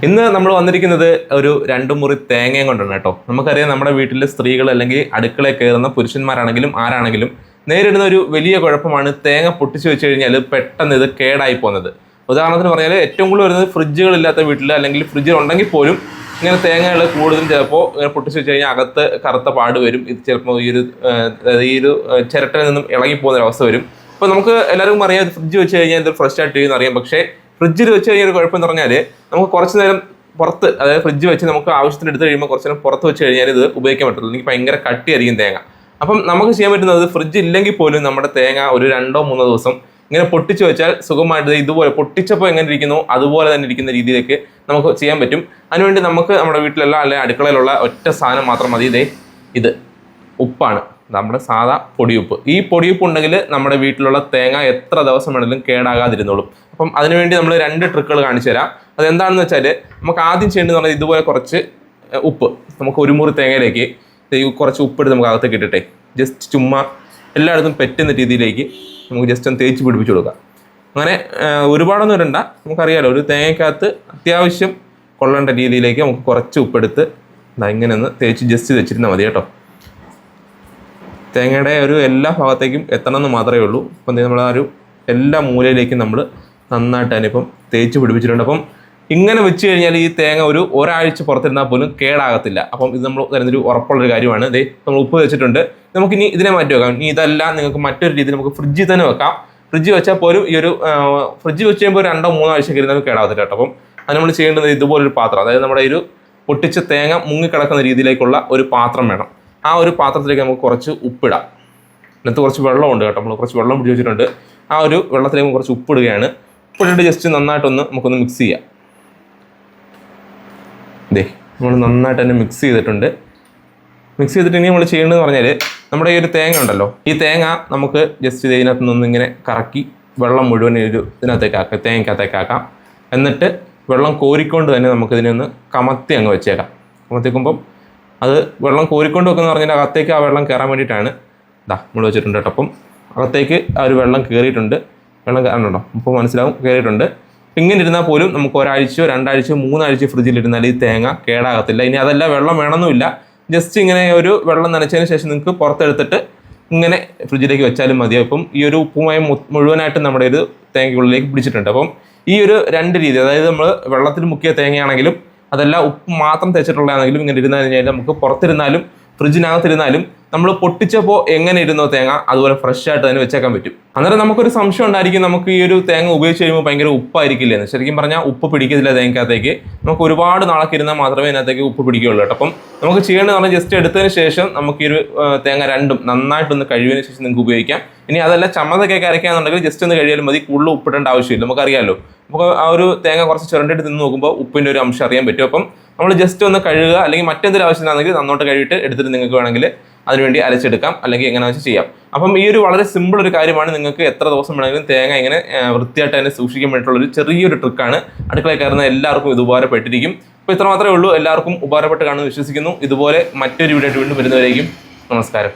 ഇന്ന് നമ്മൾ വന്നിരിക്കുന്നത് ഒരു 2 മുറി തേങ്ങയും കൊണ്ടാണ് കേട്ടോ. നമുക്കറിയാം നമ്മുടെ വീട്ടിലെ സ്ത്രീകൾ അല്ലെങ്കിൽ അടുക്കളയിൽ കയറുന്ന പുരുഷന്മാരാണെങ്കിലും ആരാണെങ്കിലും നേരിടുന്ന ഒരു വലിയ കുഴപ്പമാണ് തേങ്ങ പൊട്ടിച്ചു വെച്ച് കഴിഞ്ഞാൽ പെട്ടെന്ന് ഇത് കേടായി പോകുന്നത്. ഉദാഹരണത്തിന് പറഞ്ഞാൽ ഏറ്റവും കൂടുതൽ വരുന്നത് ഫ്രിഡ്ജുകളില്ലാത്ത വീട്ടിൽ അല്ലെങ്കിൽ ഫ്രിഡ്ജ് ഉണ്ടെങ്കിൽ പോലും ഇങ്ങനെ തേങ്ങകൾ കൂടുതലും ചിലപ്പോൾ ഇങ്ങനെ പൊട്ടിച്ചു വെച്ച് കഴിഞ്ഞാൽ അകത്ത് കറുത്ത പാട് വരും. ഇത് ചിലപ്പോൾ ഈ ഒരു ചിരട്ടയിൽ നിന്നും ഇളകിപ്പോകുന്ന ഒരു അവസ്ഥ വരും. അപ്പോൾ നമുക്ക് എല്ലാവർക്കും അറിയാം ഫ്രിഡ്ജ് വെച്ച് കഴിഞ്ഞാൽ ഇത് ഫ്രഷ് ആയിട്ട് ചെയ്യുന്ന അറിയാം. പക്ഷേ ഫ്രിഡ്ജിൽ വെച്ച് കഴിഞ്ഞാൽ ഒരു കുഴപ്പം എന്ന് പറഞ്ഞാൽ നമുക്ക് കുറച്ച് നേരം പുറത്ത്, അതായത് ഫ്രിഡ്ജ് വെച്ച് നമുക്ക് ആവശ്യത്തിന് എടുത്ത് കഴിയുമ്പോൾ കുറച്ച് നേരം പുറത്ത് വെച്ച് കഴിഞ്ഞാൽ ഇത് ഉപയോഗിക്കാൻ പറ്റില്ല. എനിക്ക് ഭയങ്കര കട്ടിയായിരിക്കും തേങ്ങ. അപ്പം നമുക്ക് ചെയ്യാൻ പറ്റുന്നത് ഫ്രിഡ്ജ് ഇല്ലെങ്കിൽ പോലും നമ്മുടെ തേങ്ങ ഒരു 2-3 ദിവസം ഇങ്ങനെ പൊട്ടിച്ച് വെച്ചാൽ സുഖമായിട്ട് ഇതുപോലെ പൊട്ടിച്ചപ്പോൾ എങ്ങനെ ഇരിക്കുന്നു അതുപോലെ തന്നെ ഇരിക്കുന്ന രീതിയിലേക്ക് നമുക്ക് ചെയ്യാൻ പറ്റും. അതിനുവേണ്ടി നമുക്ക് നമ്മുടെ വീട്ടിലുള്ള അല്ലെങ്കിൽ അടുക്കളയിലുള്ള ഒറ്റ സാധനം മാത്രം മതി. ഇത് ഉപ്പാണ്, നമ്മുടെ സാധാ പൊടിയുപ്പ്. ഈ പൊടിയുപ്പ് ഉണ്ടെങ്കിൽ നമ്മുടെ വീട്ടിലുള്ള തേങ്ങ എത്ര ദിവസം വേണമെങ്കിലും കേടാകാതിരുന്നോളും. അപ്പം അതിനുവേണ്ടി നമ്മൾ 2 ട്രിക്കുകൾ കാണിച്ചു തരാം. അതെന്താണെന്ന് വെച്ചാൽ നമുക്ക് ആദ്യം ചെയ്യേണ്ടതെന്ന് പറഞ്ഞാൽ ഇതുപോലെ കുറച്ച് ഉപ്പ് നമുക്ക് 1 മുറി തേങ്ങയിലേക്ക് കുറച്ച് ഉപ്പെടുത്ത് നമുക്ക് അകത്തേക്ക് ഇട്ടിട്ടെ ജസ്റ്റ് ചുമ്മാ എല്ലായിടത്തും പറ്റുന്ന രീതിയിലേക്ക് നമുക്ക് ജസ്റ്റ് ഒന്ന് തേച്ച് പിടിപ്പിച്ച് കൊടുക്കാം. അങ്ങനെ ഒരുപാടൊന്നും ഇടണ്ട. നമുക്കറിയാലോ ഒരു തേങ്ങയ്ക്കകത്ത് അത്യാവശ്യം കൊള്ളേണ്ട രീതിയിലേക്ക് നമുക്ക് കുറച്ച് ഉപ്പെടുത്ത് ഇങ്ങനെ ഒന്ന് തേച്ച് ജസ്റ്റ് വെച്ചിരുന്നാൽ മതി കേട്ടോ. തേങ്ങയുടെ ഒരു എല്ലാ ഭാഗത്തേക്കും എത്തണമെന്ന് മാത്രമേ ഉള്ളൂ. അപ്പം നമ്മൾ ആ ഒരു എല്ലാ മൂലയിലേക്കും നമ്മൾ നന്നായിട്ട് അതിനിപ്പം തേച്ച് പിടിപ്പിച്ചിട്ടുണ്ട്. അപ്പം ഇങ്ങനെ വെച്ച് കഴിഞ്ഞാൽ ഈ തേങ്ങ ഒരാഴ്ച പുറത്തിരുന്നാൽ പോലും കേടാകത്തില്ല. അപ്പം ഇത് നമ്മൾ തരുന്നൊരു ഉറപ്പുള്ളൊരു കാര്യമാണ്. നമ്മൾ ഉപ്പ് വെച്ചിട്ടുണ്ട്. നമുക്കിനി ഇതിനെ മാറ്റി വെക്കാം. ഇനി ഇതെല്ലാം നിങ്ങൾക്ക് മറ്റൊരു രീതിയിൽ നമുക്ക് ഫ്രിഡ്ജിൽ തന്നെ വെക്കാം. ഫ്രിഡ്ജ് വെച്ചാൽ പോലും ഈ ഒരു ഫ്രിഡ്ജ് വെച്ച് കഴിയുമ്പോൾ 2-3 ആഴ്ച ഇരുന്നാലും കേടാകത്തില്ല കേട്ടോ. അപ്പം അത് നമ്മൾ ചെയ്യേണ്ടത് ഇതുപോലൊരു പാത്രം, അതായത് നമ്മുടെ ഒരു പൊട്ടിച്ച തേങ്ങ മുങ്ങിക്കിടക്കുന്ന രീതിയിലേക്കുള്ള ഒരു പാത്രം വേണം. ആ ഒരു പാത്രത്തിലേക്ക് നമുക്ക് കുറച്ച് ഉപ്പിടാം. അതിനകത്ത് കുറച്ച് വെള്ളമുണ്ട് കേട്ടോ. നമ്മൾ കുറച്ച് വെള്ളം പിടിച്ച് വെച്ചിട്ടുണ്ട്. ആ ഒരു വെള്ളത്തിലേക്ക് കുറച്ച് ഉപ്പിടുകയാണ്. ഉപ്പിട്ടിട്ട് ജസ്റ്റ് നന്നായിട്ടൊന്ന് നമുക്കൊന്ന് മിക്സ് ചെയ്യാം. നമ്മൾ നന്നായിട്ട് തന്നെ മിക്സ് ചെയ്തിട്ടുണ്ട്. മിക്സ് ചെയ്തിട്ട് ഇനി നമ്മൾ ചെയ്യേണ്ടതെന്ന് പറഞ്ഞാൽ നമ്മുടെ ഈ ഒരു തേങ്ങ ഉണ്ടല്ലോ, ഈ തേങ്ങ നമുക്ക് ജസ്റ്റ് ഇതിനകത്ത് നിന്ന് ഇങ്ങനെ കറക്കി വെള്ളം മുഴുവൻ ഇതിനകത്തേക്കാക്കാം, തേങ്ങക്കകത്തേക്കാക്കാം. എന്നിട്ട് വെള്ളം കോരിക്കൊണ്ട് തന്നെ നമുക്കിതിനെ ഒന്ന് കമത്തി അങ്ങ് വെച്ചേക്കാം. കമത്തിക്കുമ്പം അത് വെള്ളം കോരിക്കൊണ്ട് വെക്കുന്ന പറഞ്ഞാൽ അകത്തേക്ക് ആ വെള്ളം കയറാൻ വേണ്ടിയിട്ടാണ് നമ്മൾ വെച്ചിട്ടുണ്ട് കേട്ടോ. അപ്പം അകത്തേക്ക് ആ ഒരു വെള്ളം കയറിയിട്ടുണ്ട്. വെള്ളം കയറണുണ്ടോ ഇപ്പോൾ മനസ്സിലാവും, കയറിയിട്ടുണ്ട്. ഇങ്ങനെ ഇരുന്നാൽ പോലും നമുക്ക് 1 ആഴ്ചയോ 2 ആഴ്ചയോ 3 ആഴ്ചയോ ഫ്രിഡ്ജിലിരുന്നാൽ ഈ തേങ്ങ കേടാകത്തില്ല. ഇനി അതല്ല വെള്ളം വേണമെന്നുമില്ല, ജസ്റ്റ് ഇങ്ങനെ ഒരു വെള്ളം നനച്ചതിന് ശേഷം നിങ്ങൾക്ക് പുറത്തെടുത്തിട്ട് ഇങ്ങനെ ഫ്രിഡ്ജിലേക്ക് വെച്ചാലും മതിയാവും. ഇപ്പം ഈ ഒരു ഉപ്പുമായി മുഴുവനായിട്ട് നമ്മുടെ ഒരു തേങ്ങയ്ക്കുള്ളിലേക്ക് പിടിച്ചിട്ടുണ്ട്. അപ്പം ഈ ഒരു 2 രീതി, അതായത് നമ്മൾ വെള്ളത്തിൽ മുക്കിയ തേങ്ങയാണെങ്കിലും അതല്ല ഉപ്പ് മാത്രം തേച്ചിട്ടുള്ളതാണെങ്കിലും ഇങ്ങനെ ഇരുന്ന് കഴിഞ്ഞാൽ നമുക്ക് പുറത്തിരുന്നാലും ഫ്രിഡ്ജിനകത്തിരുന്നാലും നമ്മൾ പൊട്ടിച്ചപ്പോൾ എങ്ങനെ ഇരുന്നോ തേങ്ങ അതുപോലെ ഫ്രഷ് ആയിട്ട് തന്നെ വെച്ചേക്കാൻ പറ്റും. അന്നേരം നമുക്കൊരു സംശയം ഉണ്ടായിരിക്കും, നമുക്ക് ഈ ഒരു തേങ്ങ ഉപയോഗിച്ച് കഴിയുമ്പോൾ ഭയങ്കര ഉപ്പായിരിക്കില്ലെന്ന്. ശരിക്കും പറഞ്ഞാൽ ഉപ്പ് പിടിക്കത്തില്ല തേങ്ങക്കകത്തേക്ക്. നമുക്ക് ഒരുപാട് നാളൊക്കെ ഇരുന്നാൽ മാത്രമേ ഇതിനകത്തേക്ക് ഉപ്പ് പിടിക്കുകയുള്ളൂ കേട്ടോ. അപ്പം നമുക്ക് ചെയ്യേണ്ടതെന്ന് പറഞ്ഞാൽ ജസ്റ്റ് എടുത്തതിന് ശേഷം നമുക്ക് ഈ ഒരു തേങ്ങ രണ്ടും നന്നായിട്ടൊന്ന് കഴുകിയതിന് ശേഷം നിങ്ങൾക്ക് ഉപയോഗിക്കാം. ഇനി അതല്ല ചമ്മന്തിയൊക്കെ അരയ്ക്കാന്നുണ്ടെങ്കിൽ ജസ്റ്റ് ഒന്ന് കഴിയാലും മതി, കൂടുതൽ ഉപ്പിടേണ്ട ആവശ്യമില്ല. നമുക്കറിയാമല്ലോ, നമുക്ക് ആ ഒരു തേങ്ങ കുറച്ച് ചുരണ്ടിട്ട് നിന്ന് നോക്കുമ്പോൾ ഉപ്പിൻ്റെ ഒരു അംശം അറിയാൻ പറ്റും. അപ്പം നമ്മൾ ജസ്റ്റ് ഒന്ന് കഴുകുക, അല്ലെങ്കിൽ മറ്റെന്തെങ്കിലും ആവശ്യമാണെങ്കിൽ നന്നോട്ട് കഴുകിയിട്ട് എടുത്തിട്ട് നിങ്ങൾക്ക് വേണമെങ്കിൽ അതിനുവേണ്ടി അരച്ചെടുക്കാം, അല്ലെങ്കിൽ എങ്ങനെ വെച്ച് ചെയ്യാം. അപ്പം ഈ ഒരു വളരെ സിമ്പിൾ ഒരു കാര്യമാണ്. നിങ്ങൾക്ക് എത്ര ദിവസം വേണമെങ്കിലും തേങ്ങ ഇങ്ങനെ വൃത്തിയായിട്ട് തന്നെ സൂക്ഷിക്കാൻ വേണ്ടിയിട്ടുള്ളൊരു ചെറിയൊരു ട്രിക്കാണ്. അടുക്കളയിൽ കയറുന്ന എല്ലാവർക്കും ഇത് ഉപകാരപ്പെട്ടിരിക്കും. അപ്പോൾ ഇത്ര മാത്രമേ ഉള്ളൂ. എല്ലാവർക്കും ഉപകാരപ്പെട്ട് കാണുമെന്ന് വിശ്വസിക്കുന്നു. ഇതുപോലെ മറ്റൊരു വീഡിയോ ആയിട്ട് വീണ്ടും വരുന്നവരേക്കും നമസ്കാരം.